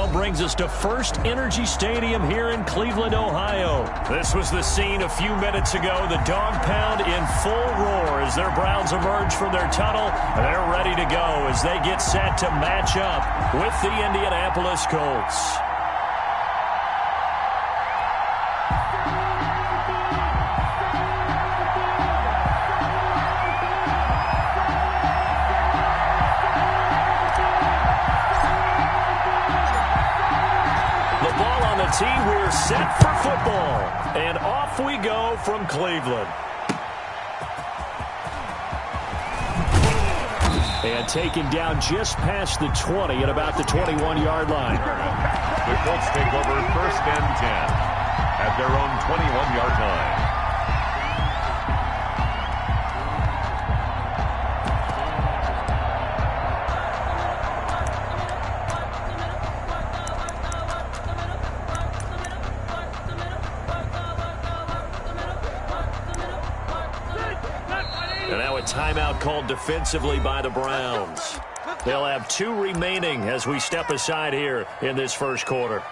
now brings us to First Energy Stadium here in Cleveland, Ohio. This was the scene a few minutes ago. The dog pound in full roar as their Browns emerge from their tunnel. They're ready to go as they get set to match up with the Indianapolis Colts. We're set for football, and off we go from Cleveland. And taken down just past the 20 at about the 21-yard line. The Colts take over 1st and 10 at their own 21-yard line. Timeout called defensively by the Browns. They'll have 2 remaining as we step aside here in this first quarter.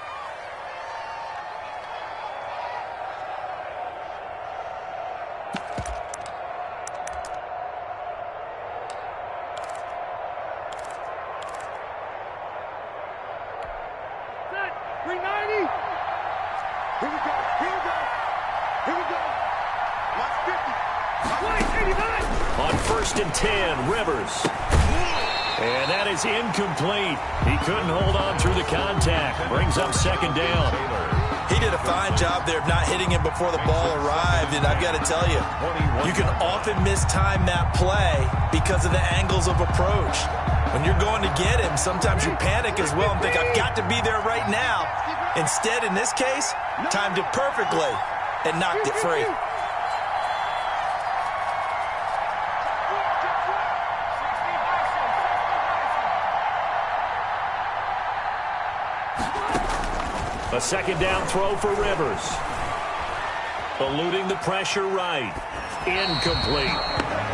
Incomplete. He couldn't hold on through the contact. Brings up 2nd down. He did a fine job there of not hitting him before the ball arrived, and I've got to tell you, you can often mistime that play because of the angles of approach. When you're going to get him, sometimes you panic as well and think, I've got to be there right now. Instead, in this case, timed it perfectly and knocked it free. A 2nd down throw for Rivers. Eluding the pressure right. Incomplete.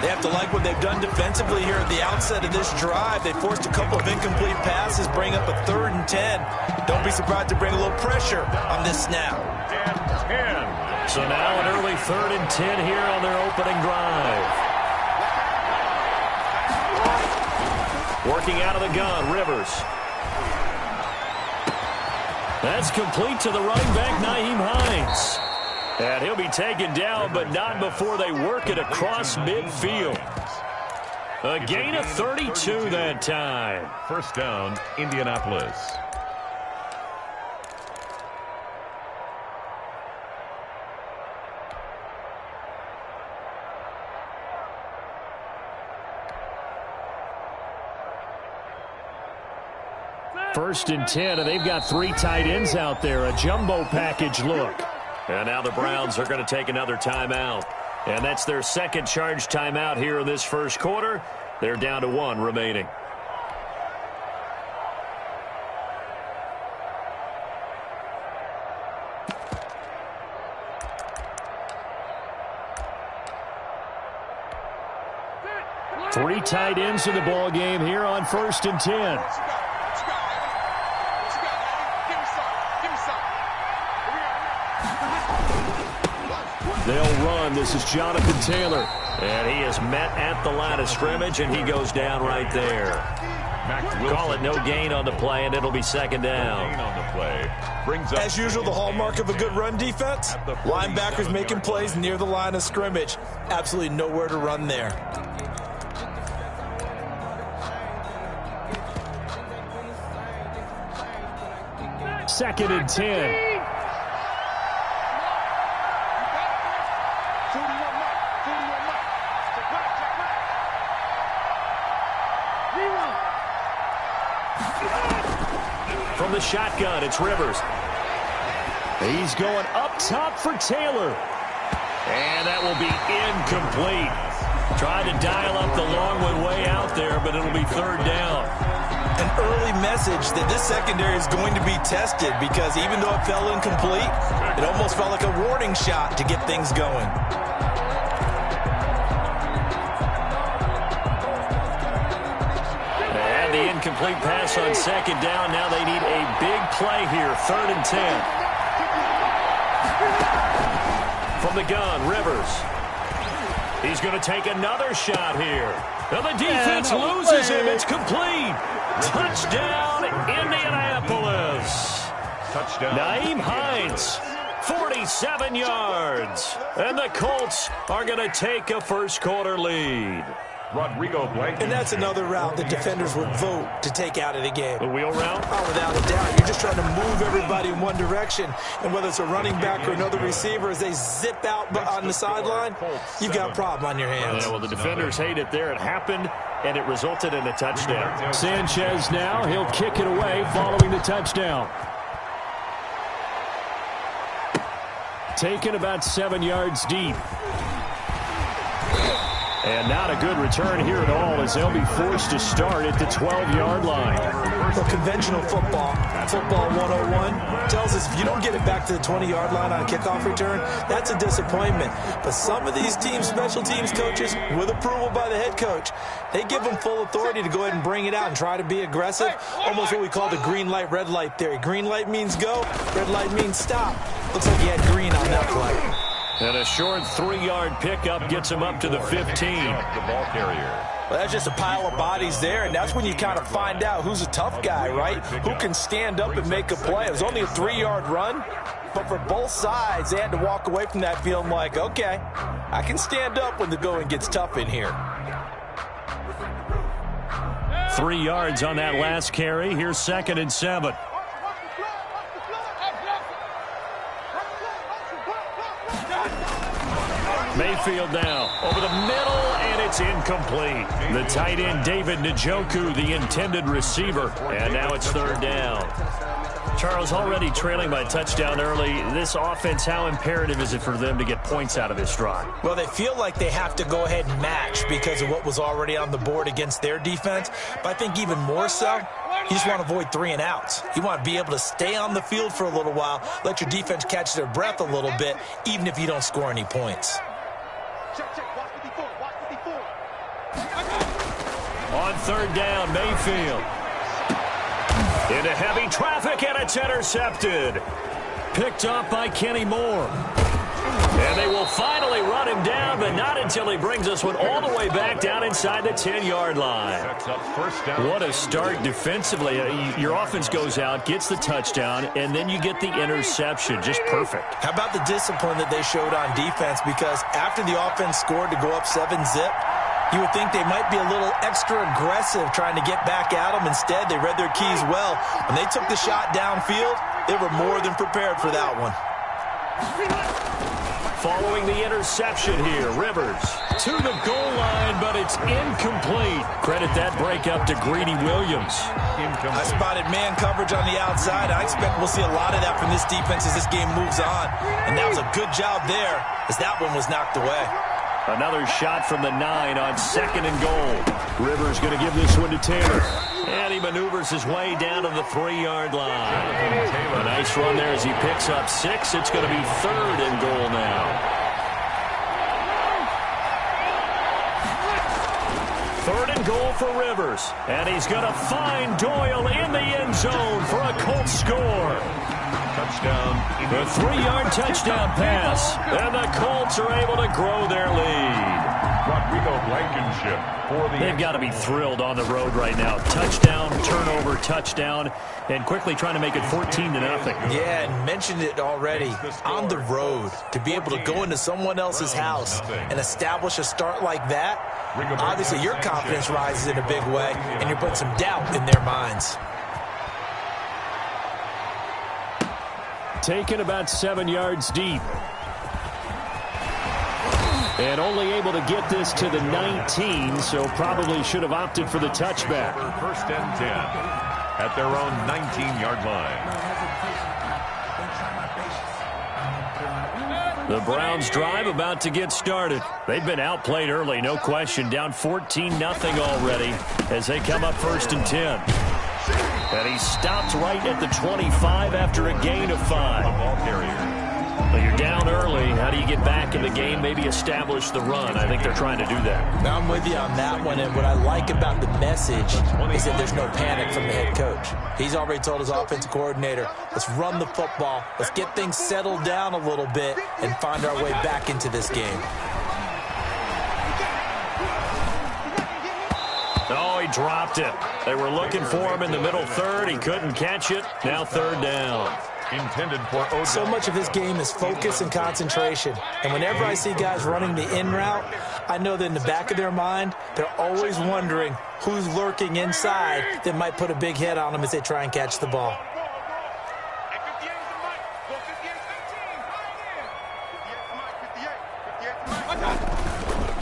They have to like what they've done defensively here at the outset of this drive. They forced a couple of incomplete passes, bring up a 3rd and 10. Don't be surprised to bring a little pressure on this snap. And 10. So now an early 3rd and 10 here on their opening drive. Working out of the gun, Rivers. That's complete to the running back, Nyheim Hines. And he'll be taken down, but not before they work it across midfield. A gain of 32 that time. 1st down, Indianapolis. First and 10, and they've got 3 tight ends out there. A jumbo package look. And now the Browns are going to take another timeout. And that's their 2nd charge timeout here in this first quarter. They're down to 1 remaining. Three tight ends in the ball game here on 1st and 10. They'll run. This is Jonathan Taylor. And he is met at the line of scrimmage, and he goes down right there. Call it no gain on the play, and it'll be 2nd down. As usual, the hallmark of a good run defense, linebackers making plays near the line of scrimmage. Absolutely nowhere to run there. Second and 10. From the shotgun, it's Rivers. He's going up top for Taylor. And that will be incomplete. Tried to dial up the long one way out there, but it'll be 3rd down. An early message that this secondary is going to be tested because even though it fell incomplete, it almost felt like a warning shot to get things going. And the incomplete pass on second down. Now they need a big play here, 3rd and 10. From the gun, Rivers. He's going to take another shot here. And the defense loses him. It's complete. Touchdown, Indianapolis. Touchdown. Naeem Hines, 47 yards. And the Colts are going to take a first-quarter lead. Rodrigo Blankenship. And that's another route that defenders would vote to take out of the game. The wheel route? Oh, without a doubt. You're just trying to move everybody in one direction. And whether it's a running back or another receiver, as they zip out on the sideline, you've got a problem on your hands. Yeah, well, the defenders hate it there. It happened, and it resulted in a touchdown. Sanchez now, he'll kick it away following the touchdown. Taken about 7 yards deep. And not a good return here at all, as they'll be forced to start at the 12-yard line. Well, conventional football 101, tells us if you don't get it back to the 20-yard line on a kickoff return, that's a disappointment. But some of these teams, special teams coaches, with approval by the head coach, they give them full authority to go ahead and bring it out and try to be aggressive. Almost what we call the green light, red light theory. Green light means go, red light means stop. Looks like he had green on that play. And a short 3-yard pickup gets him up to the 15. The ball carrier. Well, that's just a pile of bodies there, and that's when you kind of find out who's a tough guy, right? Who can stand up and make a play. It was only a 3-yard run, but for both sides, they had to walk away from that feeling like, okay, I can stand up when the going gets tough in here. 3 yards on that last carry. Here's 2nd and 7. Mayfield now over the middle, and it's incomplete. The tight end, David Njoku, the intended receiver. And now it's 3rd down. Charles, already trailing by touchdown early. This offense, how imperative is it for them to get points out of this drive? Well, they feel like they have to go ahead and match because of what was already on the board against their defense. But I think even more so, you just want to avoid 3 and outs. You want to be able to stay on the field for a little while, let your defense catch their breath a little bit, even if you don't score any points. On 3rd down, Mayfield. Into heavy traffic, and it's intercepted. Picked up by Kenny Moore. And they will finally run him down, but not until he brings us one all the way back down inside the 10-yard line. What a start defensively. Your offense goes out, gets the touchdown, and then you get the interception. Just perfect. How about the discipline that they showed on defense? Because after the offense scored to go up 7-zip, you would think they might be a little extra aggressive trying to get back at them. Instead, they read their keys well. When they took the shot downfield, they were more than prepared for that one. Following the interception here, Rivers to the goal line, but it's incomplete. Credit that breakup to Greedy Williams. I spotted man coverage on the outside. I expect we'll see a lot of that from this defense as this game moves on. And that was a good job there as that one was knocked away. Another shot from the 9 on 2nd and goal. Rivers going to give this one to Taylor. And he maneuvers his way down to the 3-yard line. A nice run there as he picks up 6. It's going to be 3rd and goal now. 3rd and goal for Rivers. And he's going to find Doyle in the end zone for a Colts score. Touchdown. The 3-yard touchdown pass. And the Colts are able to grow their lead. Rodrigo Blankenship for the... They've got to be thrilled on the road right now. Touchdown, turnover, touchdown, and quickly trying to make it 14-0. Yeah, and mentioned it already. On the road, to be able to go into someone else's house and establish a start like that, obviously your confidence rises in a big way, and you're putting some doubt in their minds. Taken about 7 yards deep. And only able to get this to the 19, so probably should have opted for the touchback. 1st and 10 at their own 19-yard line. The Browns drive about to get started. They've been outplayed early, no question. Down 14-0 already as they come up 1st and 10. And he stopped right at the 25 after a gain of 5. Ball carrier. Well, you're down early. How do you get back in the game, maybe establish the run? I think they're trying to do that. Now I'm with you on that one, and what I like about the message is that there's no panic from the head coach. He's already told his offensive coordinator, let's run the football, let's get things settled down a little bit and find our way back into this game. Oh, he dropped it. They were looking for him in the middle third. He couldn't catch it. Now third down. Intended for Odell. So much of this game is focus and concentration. And whenever I see guys running the in route, I know that in the back of their mind, they're always wondering who's lurking inside that might put a big hit on them as they try and catch the ball.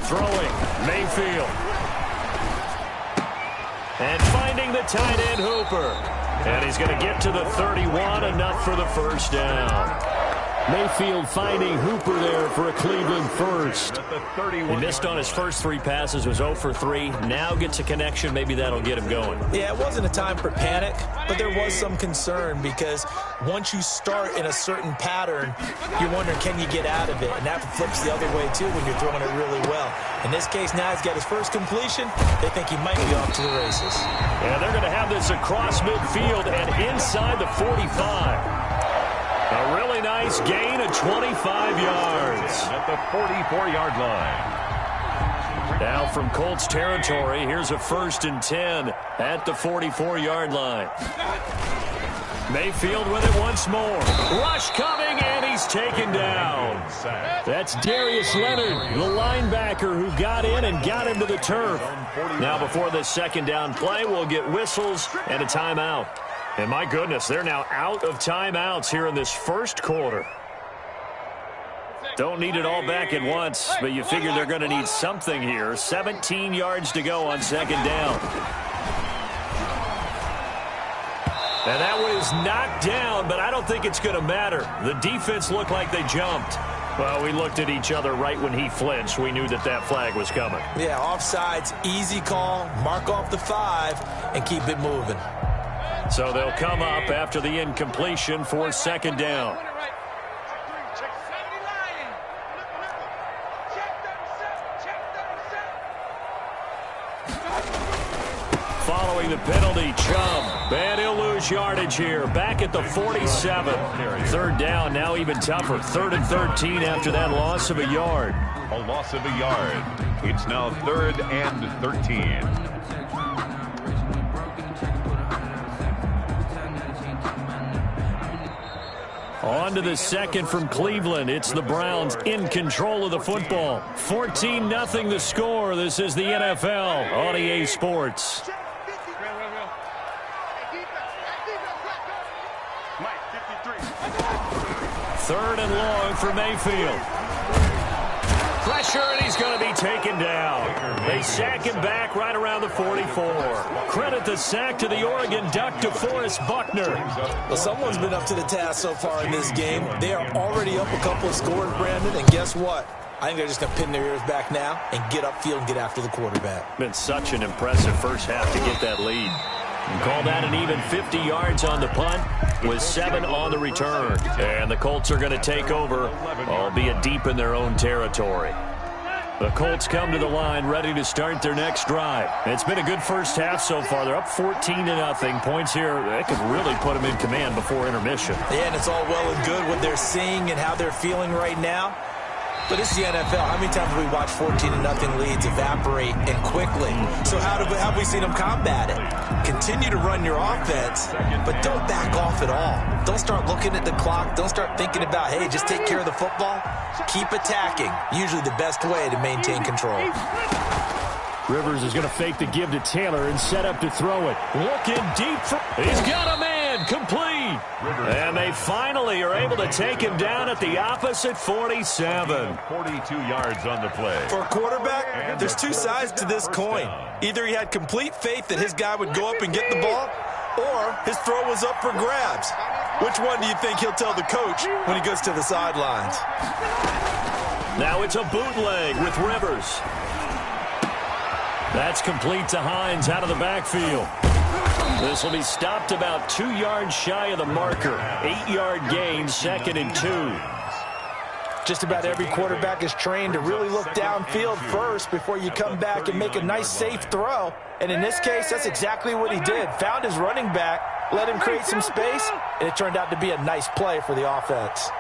Throwing, Mayfield. And finding the tight end, Hooper. And he's going to get to the 31, enough for the first down. Mayfield finding Hooper there for a Cleveland first. He missed on his first 3 passes, was 0 for 3. Now gets a connection. Maybe that'll get him going. Yeah, it wasn't a time for panic, but there was some concern because once you start in a certain pattern, you're wondering, can you get out of it? And that flips the other way, too, when you're throwing it really well. In this case, now he's got his first completion. They think he might be off to the races. Yeah, they're going to have this across midfield and inside the 45. A really nice gain of 25 yards. At the 44-yard line. Now from Colts territory, here's a 1st and 10 at the 44-yard line. Mayfield with it once more. Rush coming, and he's taken down. That's Darius Leonard, the linebacker who got in and got him to the turf. Now before this second down play, we'll get whistles and a timeout. And my goodness, they're now out of timeouts here in this first quarter. Don't need it all back at once, but you figure they're going to need something here. 17 yards to go on second down. And that one is knocked down, but I don't think it's going to matter. The defense looked like they jumped. Well, we looked at each other right when he flinched. We knew that that flag was coming. Yeah, offsides, easy call, mark off the 5, and keep it moving. So they'll come up after the incompletion for second down. Following the penalty, Chubb. And he'll lose yardage here. Back at the 47. Third down, now even tougher. 3rd and 13 after that loss of a yard. A loss of a yard. It's now 3rd and 13. On to the second from Cleveland. It's the Browns in control of the football. 14-0 the score. This is the NFL on EA Sports. 3rd and long for Mayfield. Pressure, and he's going to be taken down. They sack him back right around the 44. Credit the sack to the Oregon Duck, DeForest Buckner. Well, someone's been up to the task so far in this game. They are already up a couple of scores, Brandon, and guess what? I think they're just going to pin their ears back now and get upfield and get after the quarterback. Been such an impressive first half to get that lead. And call that an even 50 yards on the punt with 7 on the return. And the Colts are going to take over, albeit deep in their own territory. The Colts come to the line ready to start their next drive. It's been a good first half so far. They're up 14-0. Points here, that could really put them in command before intermission. Yeah, and it's all well and good what they're seeing and how they're feeling right now. But this is the NFL. How many times have we watched 14-0 leads evaporate and quickly? So how have we seen them combat it? Continue to run your offense, but don't back off at all. Don't start looking at the clock. Don't start thinking about, hey, just take care of the football. Keep attacking. Usually the best way to maintain control. Rivers is going to fake the give to Taylor and set up to throw it. Looking deep. He's got a man. Complete. And they finally are able to take him down at the opposite 47. 42 yards on the play. For a quarterback, there's two sides to this coin. Either he had complete faith that his guy would go up and get the ball, or his throw was up for grabs. Which one do you think he'll tell the coach when he goes to the sidelines? Now it's a bootleg with Rivers. That's complete to Hines out of the backfield. This will be stopped about 2 yards shy of the marker. 8-yard gain, 2nd and 2. Just about every quarterback is trained to really look downfield first before you come back and make a nice, safe throw. And in this case, that's exactly what he did. Found his running back, let him create some space, and it turned out to be a nice play for the offense.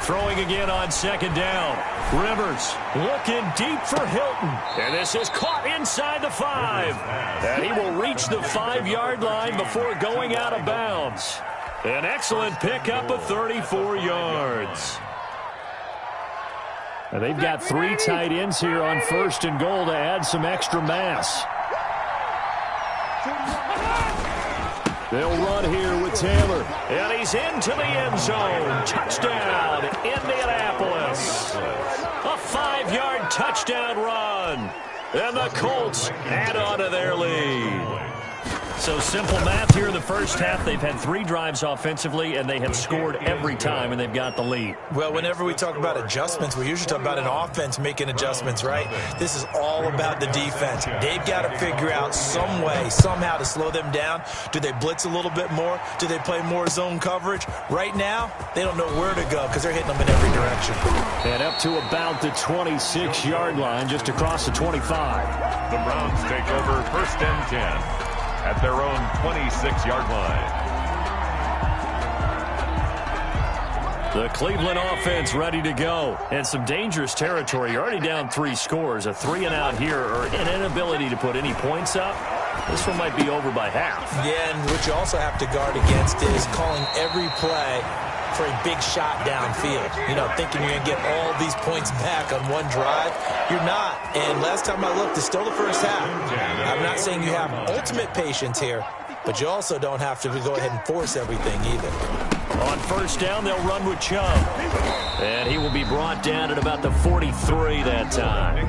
Throwing again on second down. Rivers looking deep for Hilton. And this is caught inside the 5. And he will reach the 5-yard line before going out of bounds. An excellent pickup of 34 yards. And they've got 3 tight ends here on 1st and goal to add some extra mass. They'll run here with Taylor. And he's into the end zone. Touchdown, Indianapolis. A 5-yard touchdown run. And the Colts add on to their lead. So simple math here in the first half. They've had 3 drives offensively, and they have scored every time, and they've got the lead. Well, whenever we talk about adjustments, we usually talk about an offense making adjustments, right? This is all about the defense. They've got to figure out some way, somehow to slow them down. Do they blitz a little bit more? Do they play more zone coverage? Right now, they don't know where to go because they're hitting them in every direction. And up to about the 26-yard line, just across the 25. The Browns take over 1st and 10. At their own 26-yard line. The Cleveland offense ready to go. And some dangerous territory. You're already down 3 scores. A 3-and-out here, or an inability to put any points up. This one might be over by half. Yeah, and what you also have to guard against is calling every play for a big shot downfield. You know, thinking you're going to get all these points back on one drive. You're not. And last time I looked, it's still the first half. I'm not saying you have ultimate patience here, but you also don't have to go ahead and force everything either. On 1st down, they'll run with Chubb. And he will be brought down at about the 43 that time.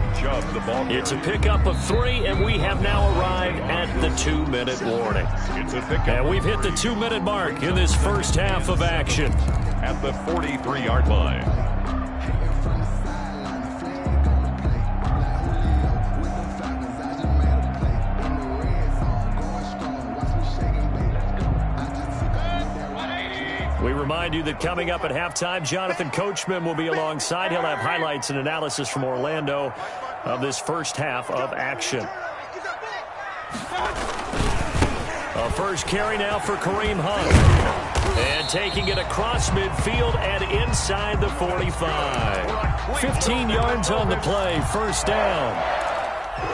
It's a pickup of 3, and we have now arrived at the 2-minute warning. And we've hit the 2-minute mark in this first half of action. At the 43-yard line. We remind you that coming up at halftime, Jonathan Coachman will be alongside. He'll have highlights and analysis from Orlando of this first half of action. A first carry now for Kareem Hunt. And taking it across midfield and inside the 45. 15 yards on the play, 1st down.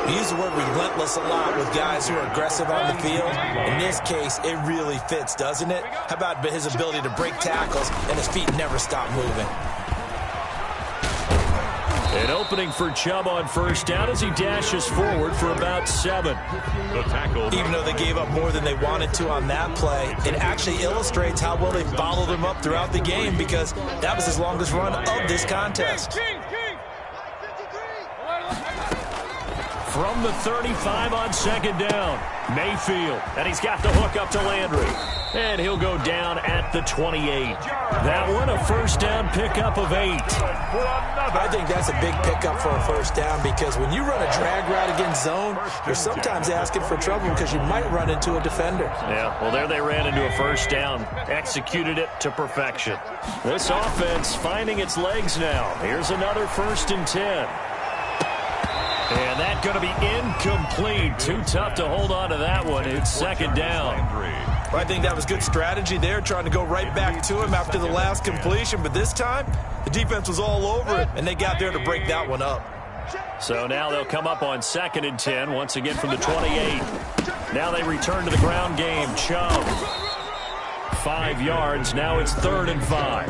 We use the word relentless a lot with guys who are aggressive on the field. In this case, it really fits, doesn't it? How about his ability to break tackles and his feet never stop moving? An opening for Chubb on 1st down as he dashes forward for about 7. The tackle. Even though they gave up more than they wanted to on that play, it actually illustrates how well they followed him up throughout the game because that was his longest run of this contest. From the 35 on 2nd down, Mayfield, and he's got the hook up to Landry. And he'll go down at the 28. That one, a 1st down pickup of 8. I think that's a big pickup for a 1st down because when you run a drag route against zone, you're sometimes asking for trouble because you might run into a defender. Yeah, well, there they ran into a 1st down, executed it to perfection. This offense finding its legs now. Here's another 1st and 10. And that's going to be incomplete. Too tough to hold on to that one. It's 2nd down. Well, I think that was good strategy there, trying to go right back to him after the last completion. But this time, the defense was all over it, and they got there to break that one up. So now they'll come up on 2nd and 10, once again from the 28. Now they return to the ground game. Chubb, 5 yards. Now it's 3rd and 5.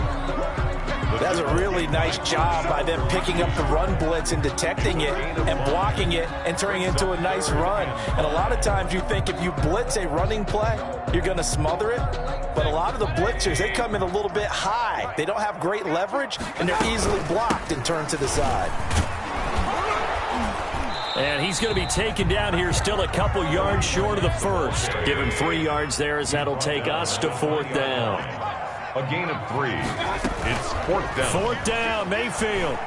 That's a really nice job by them picking up the run blitz and detecting it and blocking it and turning it into a nice run. And a lot of times you think if you blitz a running play, you're going to smother it. But a lot of the blitzers, they come in a little bit high. They don't have great leverage, and they're easily blocked and turned to the side. And he's going to be taken down here still a couple yards short of the 1st. Give him 3 yards there as that'll take us to 4th down. A gain of 3. It's 4th down. 4th down, Mayfield.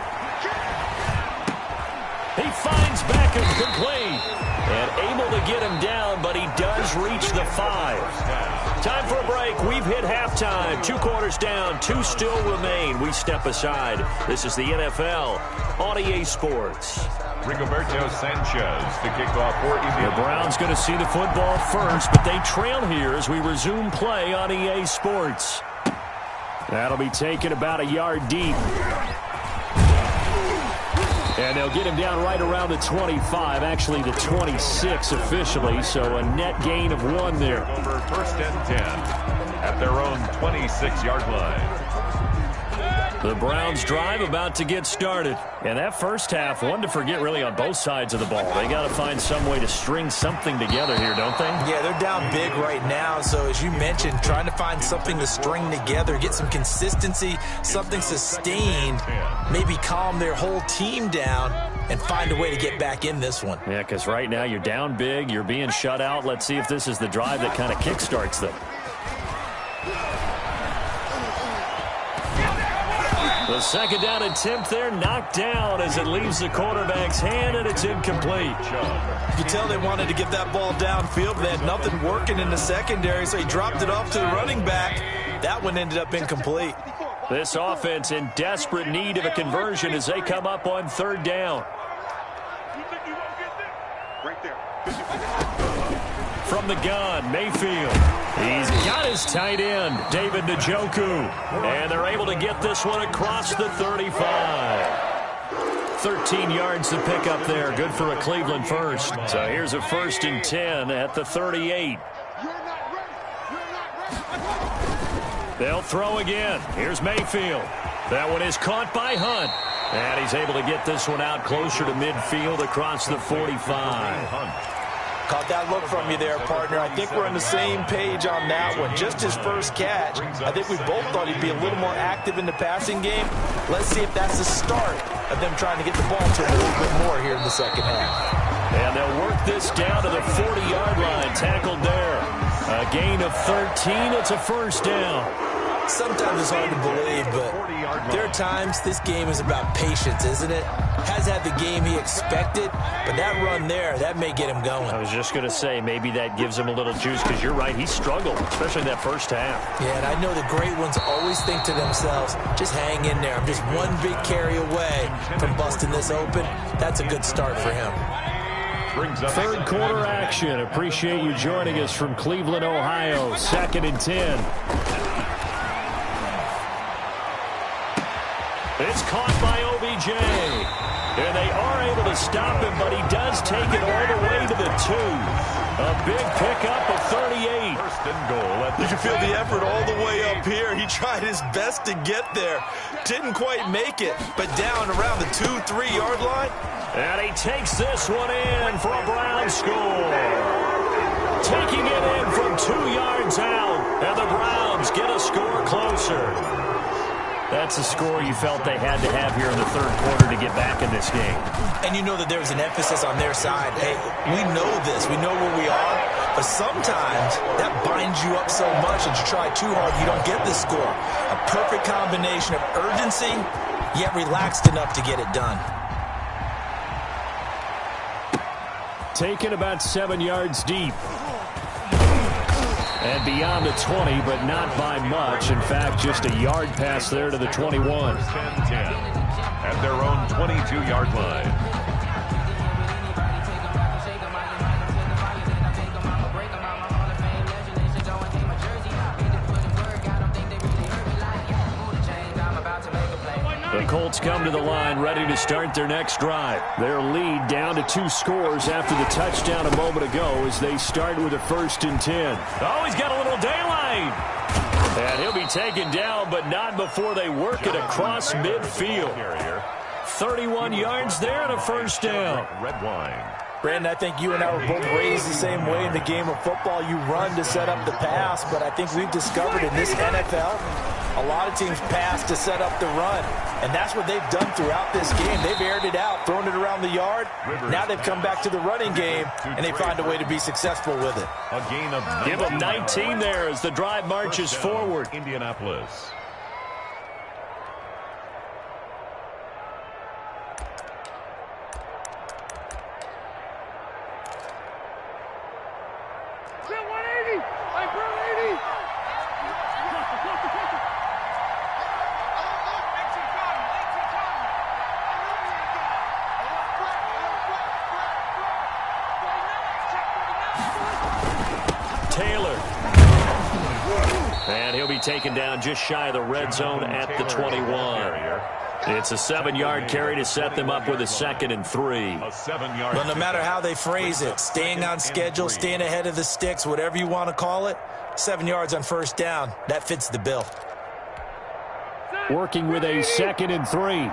He finds Beckham complete. And able to get him down, but he does reach the 5. Time for a break. We've hit halftime. 2 quarters down. 2 still remain. We step aside. This is the NFL on EA Sports. Rigoberto Sanchez to kick off for India. The Browns going to see the football first, but they trail here as we resume play on EA Sports. That'll be taken about a yard deep. And they'll get him down right around the 25, actually the 26 officially, so a net gain of 1 there. Over 1st and 10 at their own 26-yard line. The Browns drive about to get started. And that first half, one to forget really on both sides of the ball. They got to find some way to string something together here, don't they? Yeah, they're down big right now. So as you mentioned, trying to find something to string together, get some consistency, something sustained, maybe calm their whole team down and find a way to get back in this one. Yeah, because right now you're down big, you're being shut out. Let's see if this is the drive that kind of kickstarts them. The second down attempt there knocked down as it leaves the quarterback's hand, and it's incomplete. You can tell they wanted to get that ball downfield, but they had nothing working in the secondary, so he dropped it off to the running back. That one ended up incomplete. This offense in desperate need of a conversion as they come up on 3rd down. Right there. From the gun, Mayfield. He's got his tight end, David Njoku. And they're able to get this one across the 35. 13 yards to pick up there. Good for a Cleveland first. So here's a 1st and 10 at the 38. They'll throw again. Here's Mayfield. That one is caught by Hunt. And he's able to get this one out closer to midfield across the 45. Caught that look from you there, partner. I think we're on the same page on that one. Just his first catch. I think we both thought he'd be a little more active in the passing game. Let's see if that's the start of them trying to get the ball to him a little bit more here in the second half. And they'll work this down to the 40-yard line. Tackled there. A gain of 13. It's a 1st down. Sometimes it's hard to believe, but there are times this game is about patience, isn't it? Has had the game he expected, but that run there, that may get him going. I was just going to say, maybe that gives him a little juice, because you're right, he struggled, especially in that first half. Yeah, and I know the great ones always think to themselves, just hang in there. I'm just one big carry away from busting this open. That's a good start for him. 3rd quarter action. Appreciate you joining us from Cleveland, Ohio. 2nd and 10. It's caught by OBJ. And they are able to stop him, but he does take it all the way to the 2. A big pickup of 38. 1st and goal. You can feel the effort all the way up here. He tried his best to get there. Didn't quite make it, but down around the 2-3-yard line. And he takes this one in for a Brown score. Taking it in from 2 yards out. And the Browns get a score closer. That's a score you felt they had to have here in the 3rd quarter to get back in this game. And you know that there was an emphasis on their side. Hey, we know this. We know where we are. But sometimes that binds you up so much that you try too hard, you don't get this score. A perfect combination of urgency, yet relaxed enough to get it done. Taken about 7 yards deep. And beyond the 20, but not by much. In fact, just a yard pass there to the 21. 1st and 10 at their own 22-yard line. The Colts come to the line ready to start their next drive. Their lead down to 2 scores after the touchdown a moment ago as they start with a 1st and 10. Oh, he's got a little daylight. And he'll be taken down, but not before they work it across midfield. 31 yards there and a 1st down. Red wine. Brandon, I think you and I were both raised the same way in the game of football. You run to set up the pass, but I think we've discovered in this NFL, a lot of teams pass to set up the run. And that's what they've done throughout this game. They've aired it out, thrown it around the yard. Now they've come back to the running game, and they find a way to be successful with it. A gain of Give them 19 there as the drive marches forward. Indianapolis. Sit 180. Like 180. he'll be taken down just shy of the red zone at the 21. It's a 7-yard carry to set them up with a 2nd and 3. Well, no matter how they phrase it, staying on schedule, staying ahead of the sticks, whatever you want to call it, 7 yards on first down, that fits the bill. Working with a 2nd and 3.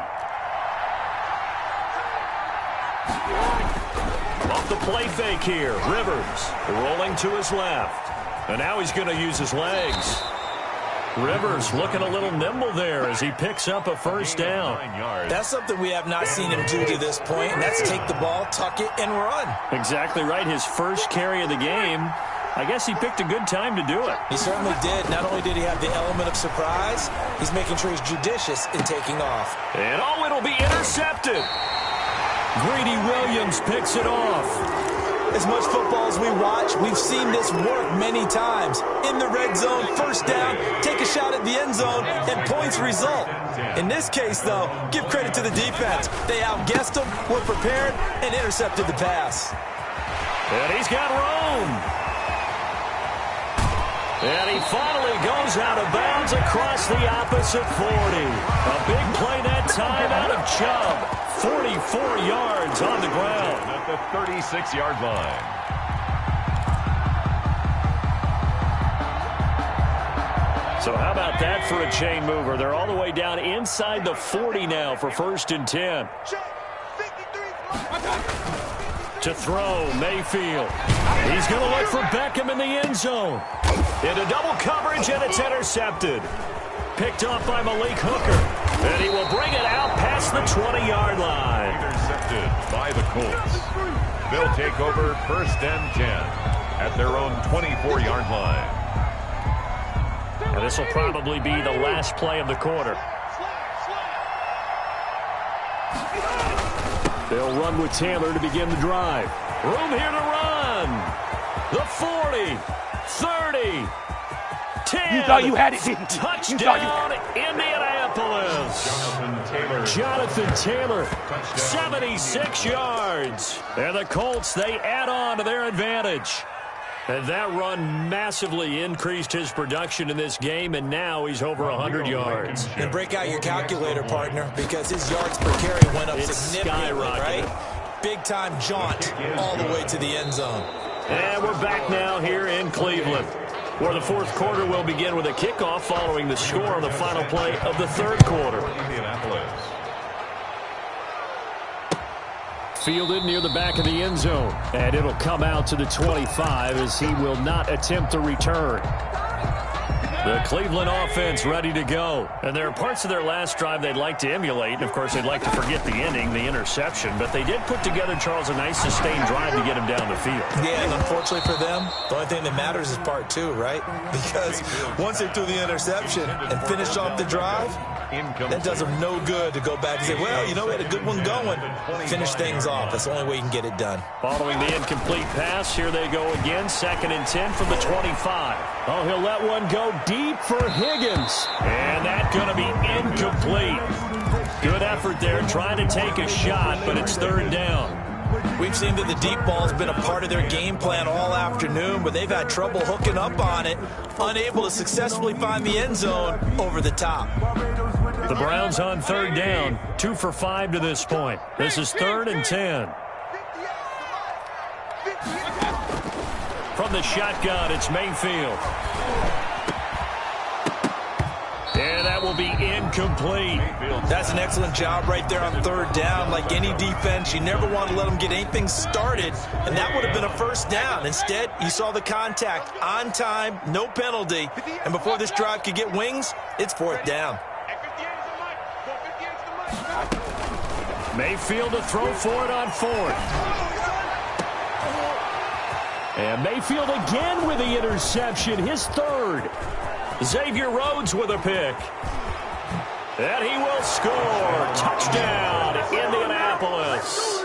Off the play fake here. Rivers rolling to his left. And now he's going to use his legs. Rivers looking a little nimble there as he picks up a first down. That's something we have not seen him do to this point, and that's take the ball, tuck it, and run. Exactly right. His first carry of the game. I guess he picked a good time to do it. He certainly did. Not only did he have the element of surprise, he's making sure he's judicious in taking off. And it'll be intercepted. Greedy Williams picks it off. As much football as we watch, we've seen this work many times. In the red zone, first down, take a shot at the end zone, and points result. In this case, though, give credit to the defense. They outguessed him, were prepared, and intercepted the pass. And he's got room. And he finally goes out of bounds across the opposite 40. A big play that time out of Chubb. 44 yards on the ground. At the 36-yard line. So how about that for a chain mover? They're all the way down inside the 40 now for 1st and 10. To throw, Mayfield. He's going to look for Beckham in the end zone. Into double coverage, and it's intercepted. Picked off by Malik Hooker. And he will bring it out past the 20-yard line. Intercepted by the Colts. They'll take over 1st and 10 at their own 24-yard line. And this will probably be the last play of the quarter. They'll run with Taylor to begin the drive. Room here to run. The 40, 30, 10. You thought you had it, didn't you? Touchdown, Indianapolis. Jonathan Taylor, 76 yards. And the Colts, they add on to their advantage. And that run massively increased his production in this game, and now he's over 100 yards. And break out your calculator, partner, because his yards per carry went up significantly, right? Big-time jaunt all the way to the end zone. And we're back now here in Cleveland, where the 4th quarter will begin with a kickoff following the score on the final play of the 3rd quarter. Fielded near the back of the end zone. And it'll come out to the 25 as he will not attempt a return. The Cleveland offense ready to go. And there are parts of their last drive they'd like to emulate. And, of course, they'd like to forget the inning, the interception. But they did put together, Charles, a nice sustained drive to get him down the field. Yeah, and unfortunately for them, the only thing that matters is part 2, right? Because once they threw the interception and finished off the drive, that does them no good to go back and say, well, you know, we had a good one going. Finish things off. That's the only way you can get it done. Following the incomplete pass, here they go again. 2nd and 10 from the 25. Oh, he'll let one go deep for Higgins. And that's going to be incomplete. Good effort there trying to take a shot, but it's 3rd down. We've seen that the deep ball's been a part of their game plan all afternoon, but they've had trouble hooking up on it, unable to successfully find the end zone over the top. The Browns on 3rd down, 2 for 5 to this point. This is 3rd and 10. From the shotgun, it's Mayfield. And that will be incomplete. That's an excellent job right there on 3rd down. Like any defense, you never want to let them get anything started, and that would have been a first down. Instead, you saw the contact on time, no penalty, and before this drive could get wings, it's 4th down. Mayfield to throw for it on 4th. And Mayfield again with the interception, his 3rd. Xavier Rhodes with a pick. And he will score. Touchdown, Indianapolis.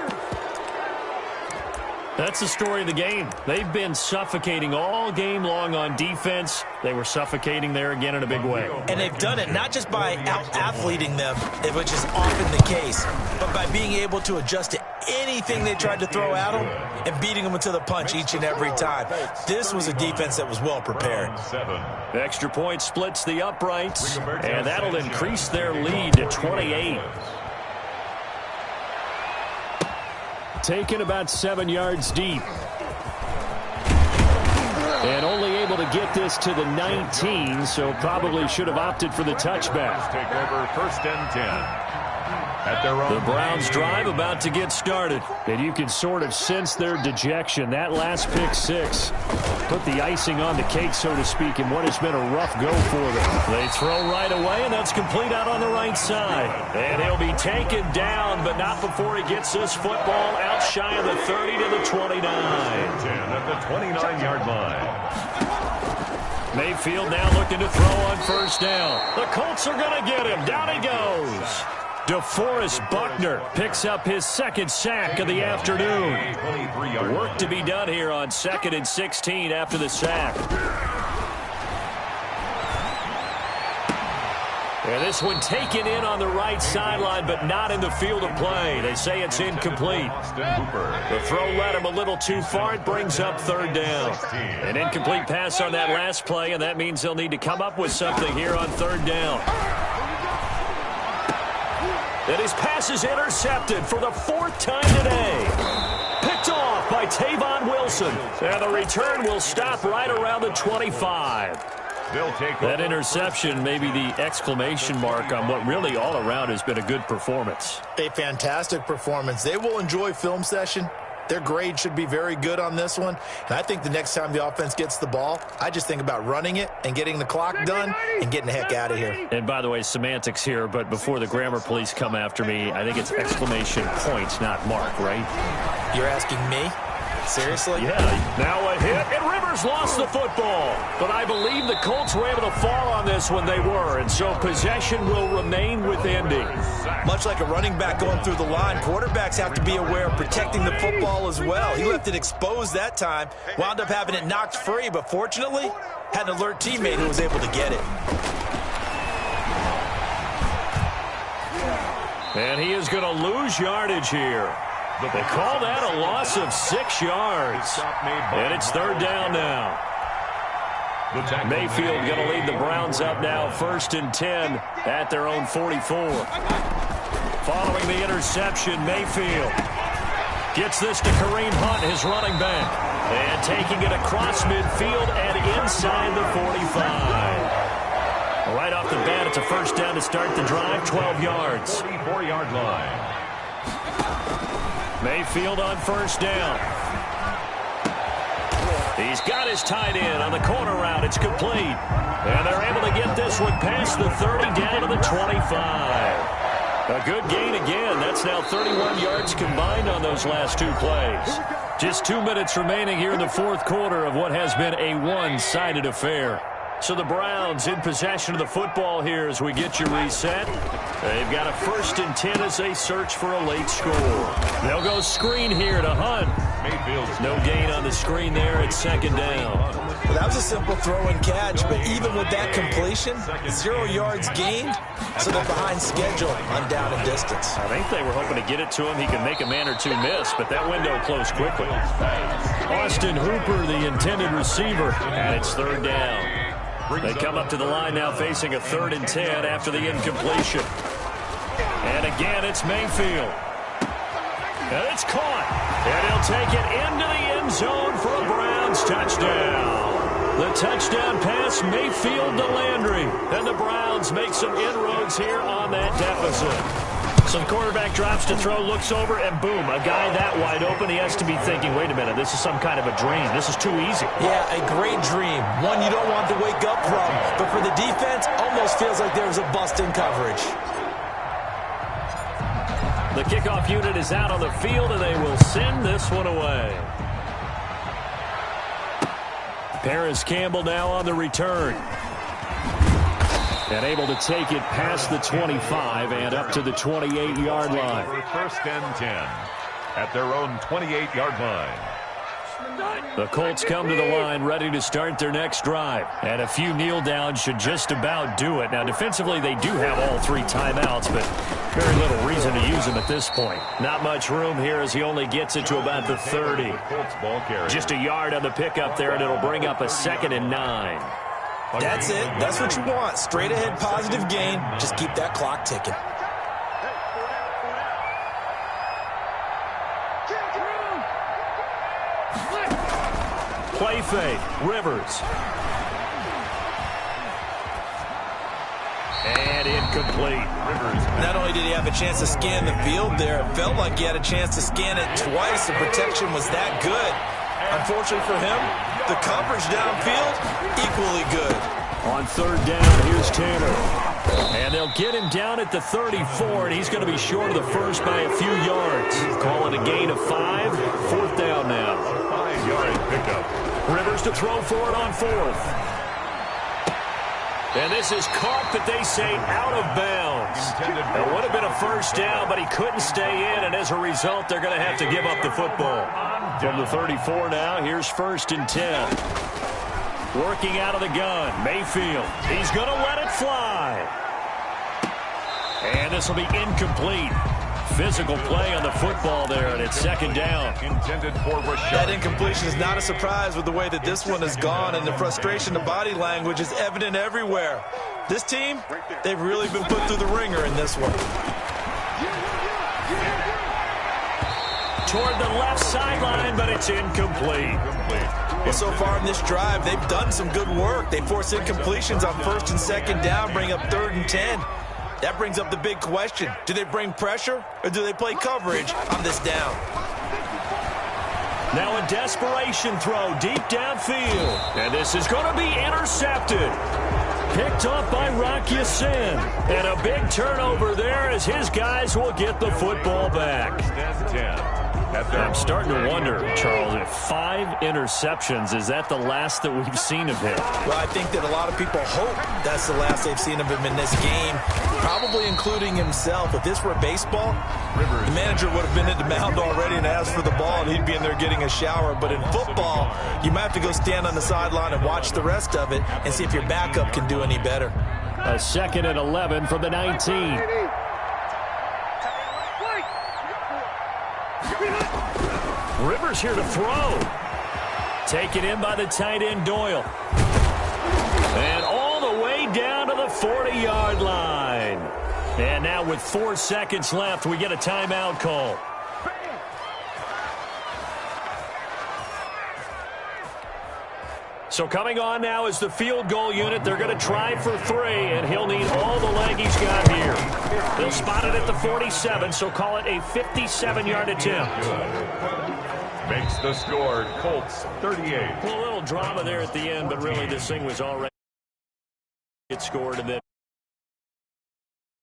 That's the story of the game. They've been suffocating all game long on defense. They were suffocating there again in a big way. And they've done it not just by out-athleting them, which is often the case, but by being able to adjust to anything they tried to throw at them and beating them into the punch each and every time. This was a defense that was well prepared. The extra point splits the uprights, and that'll increase their lead to 28. Taken about 7 yards deep. And only able to get this to the 19, so probably should have opted for the touchback. Take over 1st and 10. At their own the Browns drive about to get started. And you can sort of sense their dejection. That last pick six put the icing on the cake, so to speak, in what has been a rough go for them. They throw right away, and that's complete out on the right side. And he'll be taken down, but not before he gets this football out shy of the 30 to the 29. 10 at the 29-yard line. Mayfield now looking to throw on 1st down. The Colts are going to get him. Down he goes. DeForest Buckner picks up his 2nd sack of the afternoon. Work to be done here on 2nd and 16 after the sack. And this one taken in on the right sideline, but not in the field of play. They say it's incomplete. The throw led him a little too far. It brings up 3rd down. An incomplete pass on that last play, and that means they'll need to come up with something here on 3rd down. And his pass is intercepted for the 4th time today. Picked off by Tavon Wilson. And the return will stop right around the 25. That interception may be the exclamation mark on what really all around has been a good performance. A fantastic performance. They will enjoy film session. Their grade should be very good on this one. And I think the next time the offense gets the ball, I just think about running it and getting the clock done and getting the heck out of here. And by the way, semantics here, but before the grammar police come after me, I think it's exclamation point, not mark, right? You're asking me? Seriously? Yeah. Now a hit, and Rivers lost the football. But I believe the Colts were able to fall on this when they were, and so possession will remain with Indy. Much like a running back going through the line, quarterbacks have to be aware of protecting the football as well. He left it exposed that time, wound up having it knocked free, but fortunately, had an alert teammate who was able to get it. And he is going to lose yardage here. They call that a loss of 6 yards. And it's 3rd down now. Mayfield going to lead the Browns up now 1st and 10 at their own 44. Following the interception, Mayfield gets this to Kareem Hunt, his running back. And taking it across midfield and inside the 45. Right off the bat, it's a 1st down to start the drive, 12 yards. 44-yard line. Mayfield on 1st down. He's got his tight end on the corner route. It's complete. And they're able to get this one past the 30 down to the 25. A good gain again. That's now 31 yards combined on those last 2 plays. Just 2 minutes remaining here in the 4th quarter of what has been a one-sided affair. So the Browns in possession of the football here as we get you reset. They've got a 1st and 10 as they search for a late score. They'll go screen here to Hunt. No gain on the screen there. It's 2nd down. Well, that was a simple throw and catch, but even with that completion, 0 yards gained, so they're behind schedule on down and distance. I think they were hoping to get it to him. He could make a man or two miss, but that window closed quickly. Austin Hooper, the intended receiver, and it's 3rd down. They come up to the line now facing a 3rd and 10 after the incompletion. And again, it's Mayfield. And it's caught. And he'll take it into the end zone for a Browns touchdown. The touchdown pass, Mayfield to Landry. And the Browns make some inroads here on that deficit. So the quarterback drops to throw, looks over, and boom, a guy that wide open, he has to be thinking, wait a minute, this is some kind of a dream. This is too easy. Yeah, a great dream. One you don't want to wake up from. But for the defense, almost feels like there's a bust in coverage. The kickoff unit is out on the field, and they will send this one away. Paris Campbell now on the return. And able to take it past the 25 and up to the 28-yard line. 1st and 10 at their own 28-yard line. The Colts come to the line ready to start their next drive. And a few kneel downs should just about do it. Now, defensively, they do have all 3 timeouts, but very little reason to use them at this point. Not much room here as he only gets it to about the 30. Just a yard on the pickup there, and it'll bring up a 2nd and 9. That's it. That's what you want. Straight ahead positive gain. Just keep that clock ticking. Play fake. Rivers. And incomplete. Not only did he have a chance to scan the field there, it felt like he had a chance to scan it twice. The protection was that good. Unfortunately for him, the coverage downfield, equally good. On 3rd down, here's Taylor. And they'll get him down at the 34, and he's going to be short of the first by a few yards. Call it a gain of 5. 4th down now. 5-yard pickup. Rivers to throw for it on 4th. And this is caught, but they say out of bounds. It would have been a first down, but he couldn't stay in, and as a result, they're going to have to give up the football. From the 34 now, here's 1st and 10. Working out of the gun, Mayfield. He's going to let it fly. And this will be incomplete. Physical play on the football there, and it's 2nd down. Intended for Rashad. That incompletion is not a surprise with the way that this one has gone, and the frustration, the body language is evident everywhere. This team, they've really been put through the ringer in this one. Toward the left sideline, but it's incomplete. Well, so far in this drive, they've done some good work. They force incompletions on 1st and 2nd down, bring up 3rd and 10. That brings up the big question. Do they bring pressure, or do they play coverage on this down? Now a desperation throw deep downfield. And this is going to be intercepted. Picked off by Rock Ya-Sin. And a big turnover there as his guys will get the football back. I'm starting to wonder, Charles, if 5 interceptions, is that the last that we've seen of him? Well, I think that a lot of people hope that's the last they've seen of him in this game, probably including himself. If this were baseball, the manager would have been at the mound already and asked for the ball, and he'd be in there getting a shower. But in football, you might have to go stand on the sideline and watch the rest of it and see if your backup can do any better. A 2nd and 11 from the 19. Rivers here to throw. Taken in by the tight end, Doyle. And all the way down to the 40-yard line. And now with 4 seconds left, we get a timeout call. So coming on now is the field goal unit. They're going to try for 3, and he'll need all the leg he's got here. They'll spot it at the 47, so call it a 57-yard attempt. Makes the score, Colts 38. Well, a little drama there at the end, but really this thing was already scored, and then